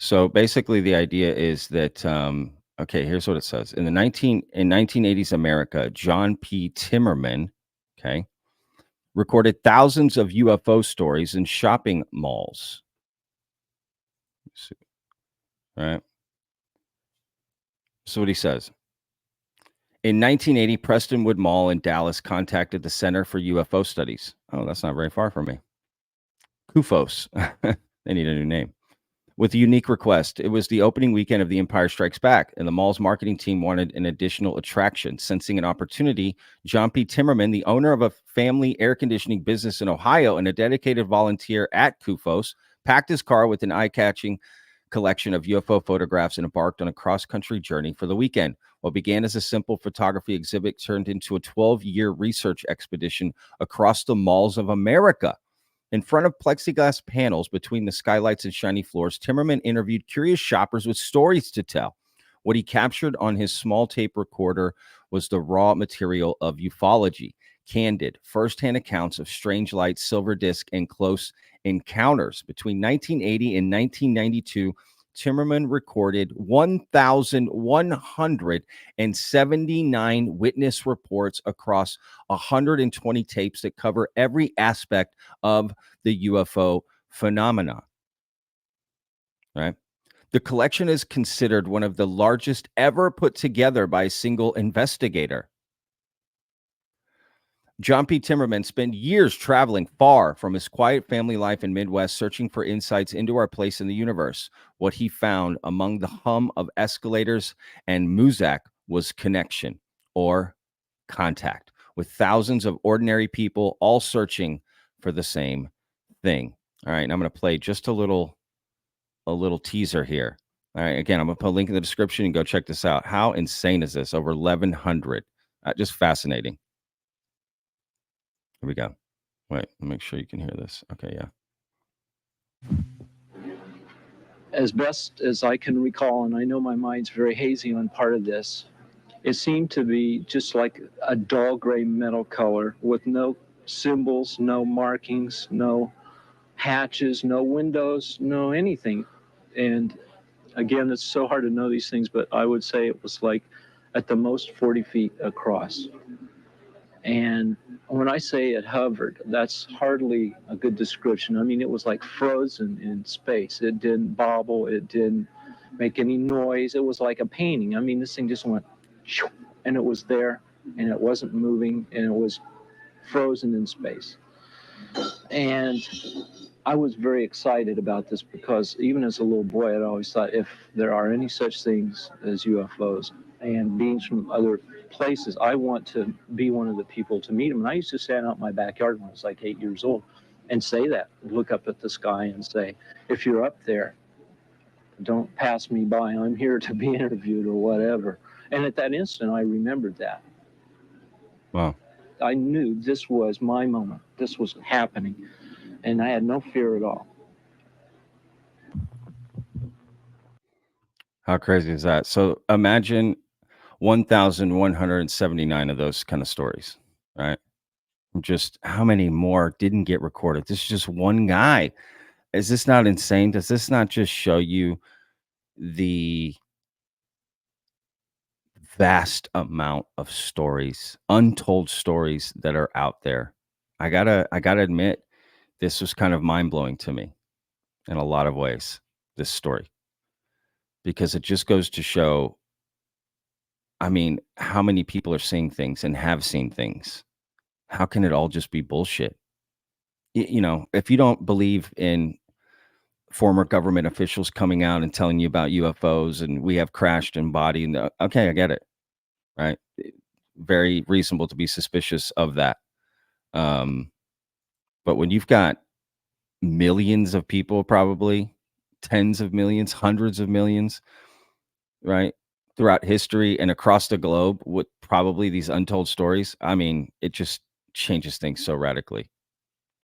So basically, the idea is that okay, here's what it says: in 1980s America, John P. Timmerman, okay, recorded thousands of UFO stories in shopping malls. Right. So what he says. In 1980, Prestonwood Mall in Dallas contacted the Center for UFO Studies. Oh, that's not very far from me. CUFOS. They need a new name. With a unique request. It was the opening weekend of The Empire Strikes Back, and the mall's marketing team wanted an additional attraction. Sensing an opportunity, John P. Timmerman, the owner of a family air conditioning business in Ohio and a dedicated volunteer at CUFOS, packed his car with an eye-catching collection of UFO photographs and embarked on a cross-country journey for the weekend. What began as a simple photography exhibit turned into a 12-year research expedition across the malls of America. In front of plexiglass panels between the skylights and shiny floors, Timmerman interviewed curious shoppers with stories to tell. What he captured on his small tape recorder was the raw material of ufology, candid, firsthand accounts of strange lights, silver disc, and close encounters. Between 1980 and 1992, Timmerman recorded 1,179 witness reports across 120 tapes that cover every aspect of the UFO phenomena. Right? The collection is considered one of the largest ever put together by a single investigator. John P. Timmerman spent years traveling far from his quiet family life in Midwest, searching for insights into our place in the universe. What he found among the hum of escalators and muzak was connection or contact with thousands of ordinary people all searching for the same thing. All right, and I'm going to play just a little teaser here. All right, again, I'm going to put a link in the description and go check this out. How insane is this? Over 1,100. Just fascinating. Here we go. Wait, make sure you can hear this. Okay, yeah. As best as I can recall, and I know my mind's very hazy on part of this, it seemed to be just like a dull gray metal color with no symbols, no markings, no hatches, no windows, no anything. And again, it's so hard to know these things, but I would say it was like at the most 40 feet across. And when I say it hovered, that's hardly a good description. I mean, it was like frozen in space. It didn't bobble. It didn't make any noise. It was like a painting. I mean, this thing just went, and it was there, and it wasn't moving, and it was frozen in space. And I was very excited about this because even as a little boy, I'd always thought if there are any such things as UFOs and beings from other places, I want to be one of the people to meet them. And I used to stand out in my backyard when I was like 8 years old and say that, look up at the sky and say, if you're up there, don't pass me by. I'm here to be interviewed or whatever. And at that instant, I remembered that. Wow. I knew this was my moment. This was happening. And I had no fear at all. How crazy is that? So imagine 1,179 of those kind of stories, right? Just how many more didn't get recorded? This is just one guy. Is this not insane? Does this not just show you the vast amount of stories, untold stories that are out there? I gotta admit, this was kind of mind-blowing to me in a lot of ways, this story. Because it just goes to show, I mean, how many people are seeing things and have seen things. How can it all just be bullshit? You know, if you don't believe in former government officials coming out and telling you about UFOs and we have crashed in body, and okay, I get it, right? Very reasonable to be suspicious of that. But when you've got millions of people, probably tens of millions, hundreds of millions, right, throughout history and across the globe with probably these untold stories, I mean, it just changes things so radically.